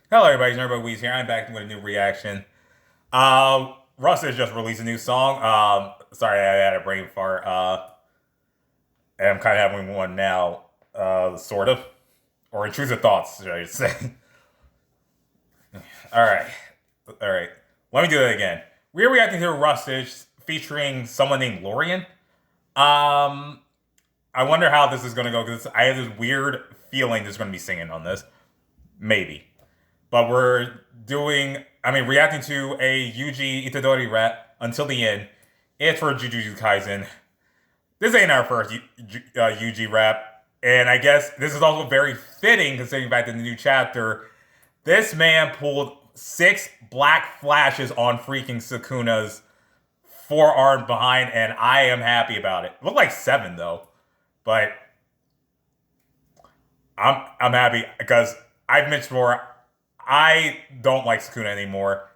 Hello, everybody. It's Nerdcore Weez here. I'm back with a new reaction. Rustage just released a new song. Sorry, I had a brain fart. And I'm kind of having one now. Sort of, or intrusive thoughts, should I say? All right, all right. Let me do it again. We're reacting to Rustage featuring someone named Lorian. I wonder how this is gonna go because I have this weird feeling there's gonna be singing on this. Maybe. But reacting to a YujiItadori rap until the end. It's for JujutsuKaisen. This ain't our first Yuji rap. And I guess this is also very fitting considering back to the new chapter. This man pulled 6 black flashes on freaking Sukuna's forearm behind, and I am happy about it. It looked like 7 though. But I'm happy because I've mentioned before, I don't like Sukuna anymore.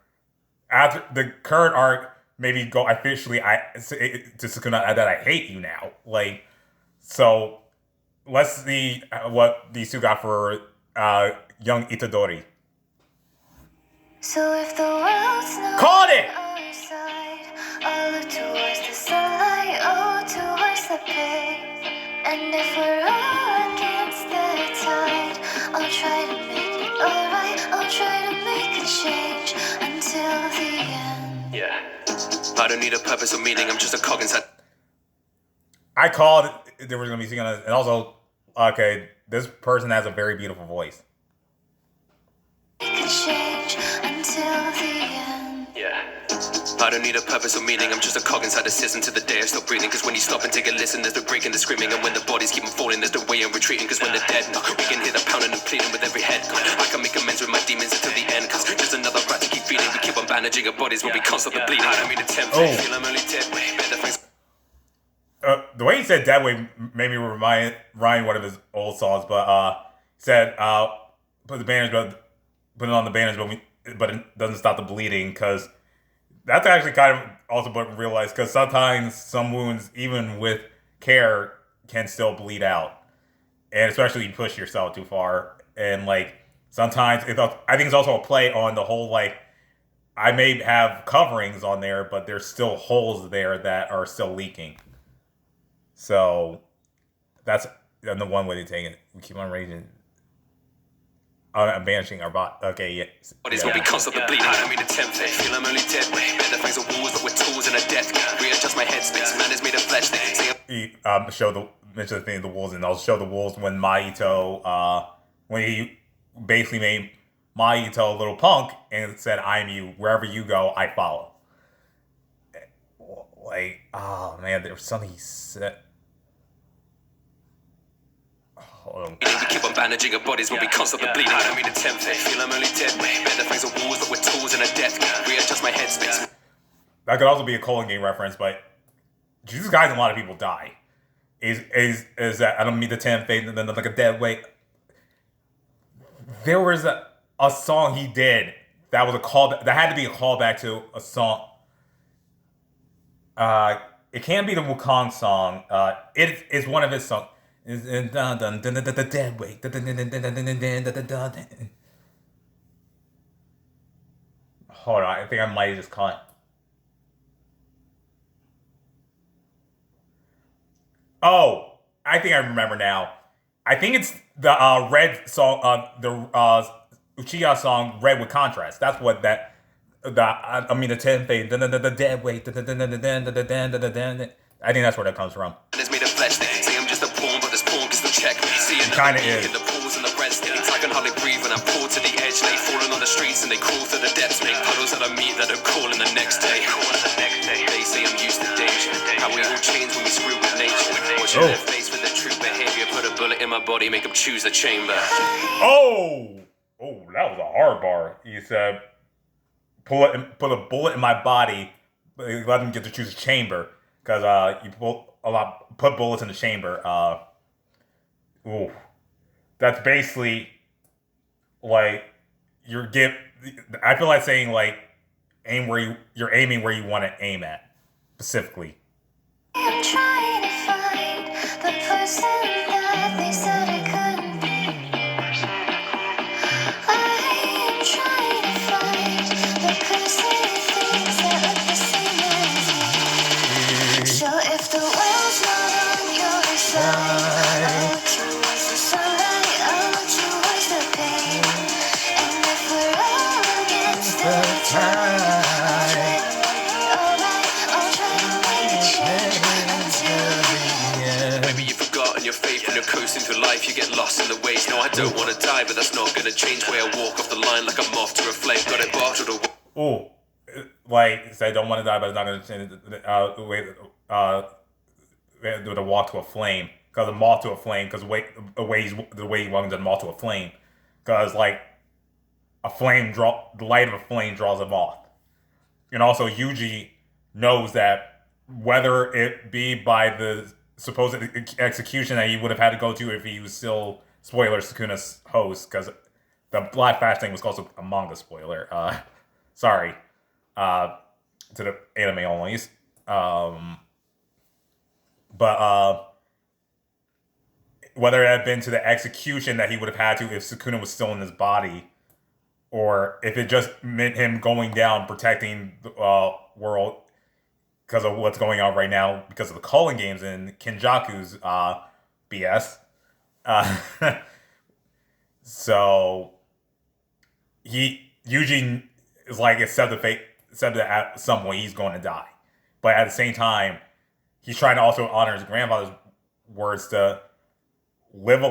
After the current arc, maybe go officially to Sukuna that I hate you now. So let's see what these two got for young Itadori. So if the world's not Called it! on our side, I'll look towards the sunlight, oh, towards the pain. And if we're all against the tide, I'll try to make it alright. I'll try to make a change until the end. Yeah. I don't need a purpose or meaning, I'm just a cog inside. I called there was gonna be singing on this, and also, okay, this person has a very beautiful voice. Make a change until the end. Yeah. I don't need a purpose or meaning, I'm just a cog inside the system to the day I stop breathing. Cause when you stop and take a listen, there's the breaking, the screaming. And when the bodies keep on falling, there's the way I'm retreating. Cause when they're dead, we can hear the pounding and pleading with every head. I can make amends with my demons until the end. Cause just another rat to keep feeding. We keep on bandaging our bodies when we can't stop the bleeding. I don't mean to tempt, feel I'm only dead. Better things. The way he said "dead way" made me remind one of his old songs, but he said put it on the banners, but it doesn't stop the bleeding, because that's actually kind of also what I realized, because sometimes some wounds, even with care, can still bleed out, and especially if you push yourself too far, and sometimes I think it's also a play on the whole I may have coverings on there, but there's still holes there that are still leaking. So that's the one way to take it. We keep on raising. I'm banishing our bot. Okay, yeah. Bodies will be constantly bleeding. I don't mean to tempt it. Feel I'm only dead. Better things are walls, but with tools and a death. Readjust my headspace. Man is made of flesh. He mentioned the thing of the wolves, and I'll show the wolves when Maito when he basically made Maito a little punk and said, "I'm you. Wherever you go, I follow." Oh man, there was something he said. We keep on bandaging our bodies when we constantly bleeding. I don't mean to tempt it. Feel I'm only dead. Better things are walls, but with tools and a death. Readjust my headspace. That could also be a Colon game reference, but Jesus guys, a lot of people die. Is that I don't mean the 10th fate and then like a dead weight. There was a song he did that was a call that had to be a callback to a song. It can't be the Wukong song. It is one of his songs. The dead weight. Hold on, I think I might have just caught. Oh, I think I remember now. I think it's the Red song, the Uchiha song, Red with Contrast. That's what that. The 10th fate, the dead weight. I think that's where that comes from. It's made of flesh. Say I'm just a pawn, but this pawn gets the check. See, it kind of is. In the pools and the red states, I can hardly breathe when I'm pulled to the edge. They falling on the streets and they crawl through the depths. Make puddles that I meet that are calling the next day. They say I'm used to danger. How we all change when we screw with nature. Watching their face with their true behavior. Put a bullet in my body, make them choose the chamber. Oh, that was a hard bar. He said, put a bullet in my body, but let them get to choose a chamber. Because you put bullets in the chamber. That's basically I feel like saying aim where you're aiming where you want to aim at specifically. I'm trying to find the person that they said I couldn't be. I am Coasting through life, you get lost in the ways. No, I don't want to die, but that's not gonna change the way I walk off the line like a moth to a flame. Got it bottled away. Oh, like say, don't want to die, but it's not gonna change the way to walk to a flame. Because a moth to a flame. Because the way he walks a moth to a flame. Because like the light of a flame draws a moth. And also Yuji knows that whether it be by the supposed execution that he would have had to go to if he was still, spoiler, Sukuna's host, because the Black Flash thing was also a manga spoiler. Sorry. To the anime onlys. But whether it had been to the execution that he would have had to if Sukuna was still in his body, or if it just meant him going down, protecting the world because of what's going on right now, because of the calling games and Kenjaku's BS. So Yuji is like accept that at some way he's going to die, but at the same time he's trying to also honor his grandfather's words to live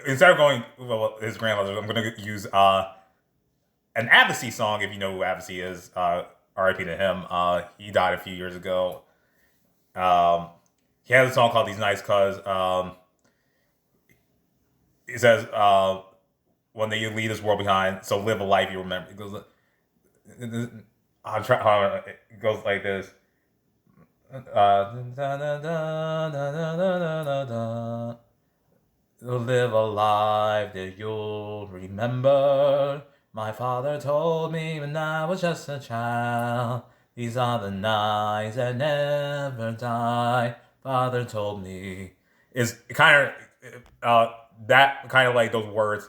instead of going his grandfather. I'm going to use an Advocacy song, if you know who Advocacy is. R.I.P. to him. He died a few years ago. He has a song called "These Nights" because it says when you leave this world behind, so live a life you remember. It goes. It goes like this. Live a life that you'll remember. My father told me when I was just a child. These are the nights that never die. Father told me. Is kind of that kind of like those words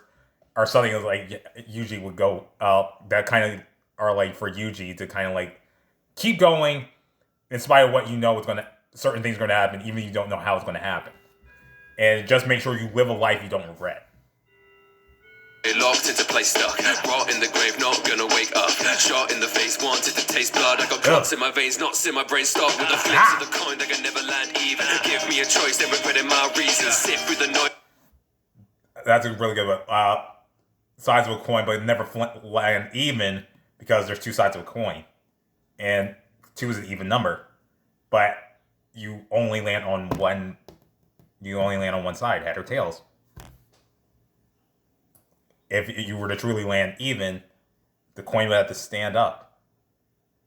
are something that like Yuji would go. That kind of are like for Yuji to kind of like keep going in spite of what you know certain things are going to happen, even if you don't know how it's going to happen. And just make sure you live a life you don't regret. Locked into place, stuck, rot in the grave, not gonna wake up. Shot in the face, wanted to taste blood. I got cuts in my veins, knots in my brain. Stop with the flips of the coin, I can never land even. Give me a choice, then regretting my reasons. Sit through the noise. That's a really good one. Sides of a coin, but never land even because there's two sides of a coin, and 2 is an even number. But you only land on one. You only land on one side, head or tails. If you were to truly land even, the coin would have to stand up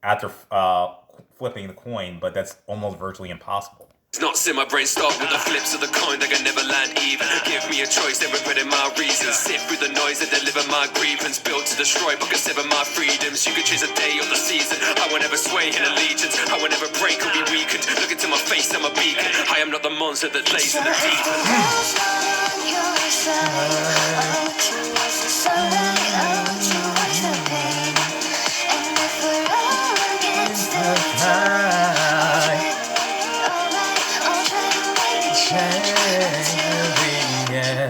after flipping the coin, but that's almost virtually impossible. Knots in my brain, stop with the flips of the coin, I can never land even. Give me a choice, then regretting my reasons. Sit through the noise and deliver my grievance. Built to destroy, but can sever my freedoms. You could choose a day or the season. I will never sway in allegiance. I will never break or be weakened. Look into my face, I'm a beacon. I am not the monster that lays in the deep.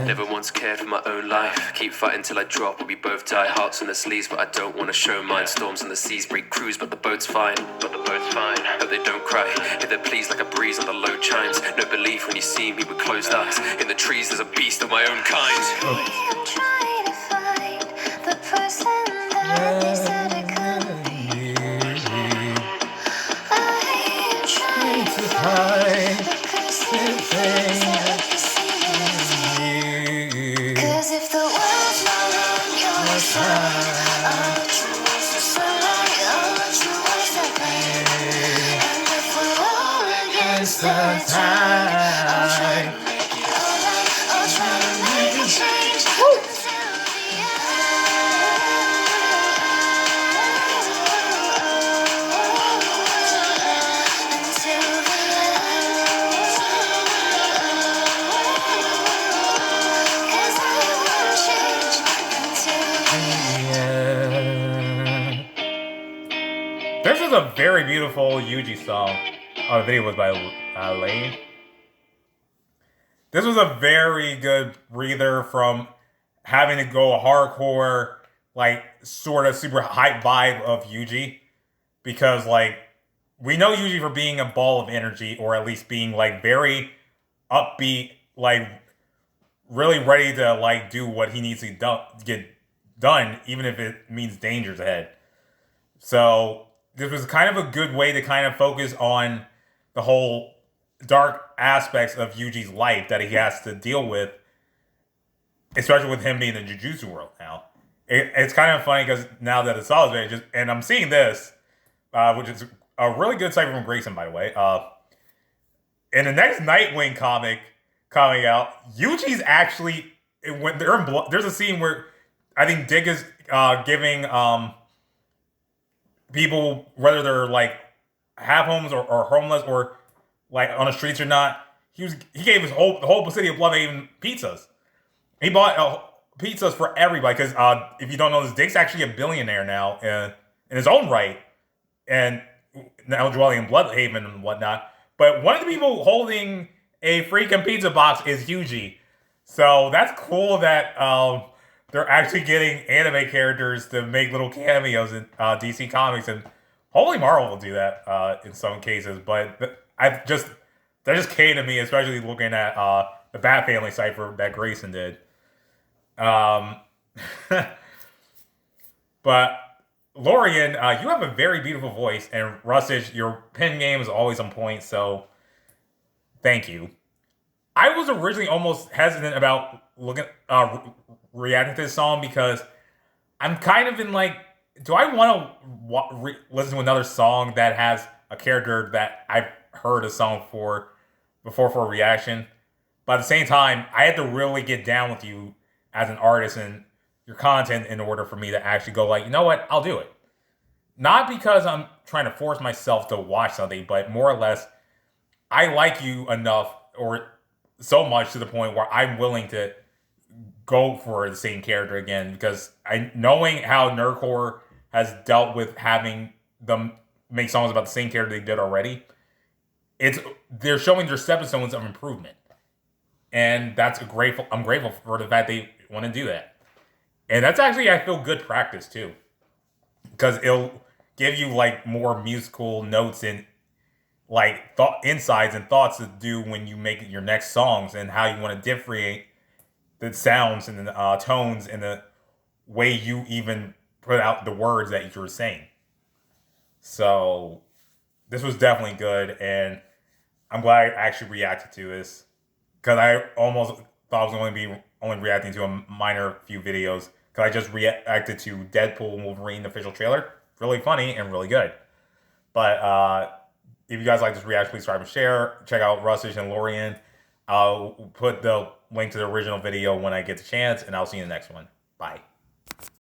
Never once cared for my own life. Keep fighting till I drop or we both die. Hearts on the sleeves, but I don't want to show mine. Storms on the seas break crews, but the boat's fine. Hope they don't cry. Hear their pleas like a breeze on the low chimes. No belief when you see me with closed eyes. In the trees there's a beast of my own kind. I'm trying to find the person that you said I couldn't be. I am trying to find the person that you said I could see. 'Cause if the world's not on your side, I'll choose the sunlight, I'll choose the pain. And if we're all against the tide, I'll try to make it alright, I'll try to make a change until the This is a very beautiful Yuji song. Oh, the video was by Lane. This was a very good breather from having to go hardcore, like, sort of super hype vibe of Yuji. Because, like, we know Yuji for being a ball of energy, or at least being, like, very upbeat, like, really ready to like do what he needs to get done, even if it means dangers ahead. So this was kind of a good way to kind of focus on the whole dark aspects of Yuji's life that he has to deal with, especially with him being in the Jujutsu world now. It's kind of funny because now that it's all just, and I'm seeing this, which is a really good cipher from Grayson, by the way. In the next Nightwing comic coming out, Yuji's actually when they're in blood. There's a scene where I think Dick is giving people, whether they're like have homes or homeless or like on the streets or not. He gave the whole city of Bloodhaven pizzas. He bought pizzas for everybody because if you don't know this, Dick's actually a billionaire now in his own right, and now dwelling in Bloodhaven and whatnot. But one of the people holding a freaking pizza box is Yuji. So that's cool that they're actually getting anime characters to make little cameos in DC Comics, and hopefully Marvel will do that in some cases. But that just came to me, especially looking at the Bat Family cipher that Grayson did. But Lorian, you have a very beautiful voice, and Rustage, your pen game is always on point, so thank you. I was originally almost hesitant about reacting to this song because I'm kind of in like, do I want to listen to another song that has a character that I've heard a song for before for a reaction? But at the same time, I had to really get down with you as an artist and your content in order for me to actually go like, you know what, I'll do it. Not because I'm trying to force myself to watch something, but more or less, I like you enough or so much to the point where I'm willing to go for the same character again, because knowing how Nerdcore has dealt with having them make songs about the same character they did already, they're showing their stepping stones of improvement. And I'm grateful for the fact they want to do that. And that's actually, I feel, good practice too, because it'll give you like more musical notes and like insights and thoughts to do when you make your next songs, and how you want to differentiate the sounds and the tones and the way you even put out the words that you were saying. So this was definitely good, and I'm glad I actually reacted to this, because I almost thought I was going to be only reacting to a minor few videos, because I just reacted to Deadpool and Wolverine official trailer. Really funny and really good. But if you guys like this reaction, please subscribe and share. Check out Rustage and Lorian. I'll put the link to the original video when I get the chance, and I'll see you in the next one. Bye.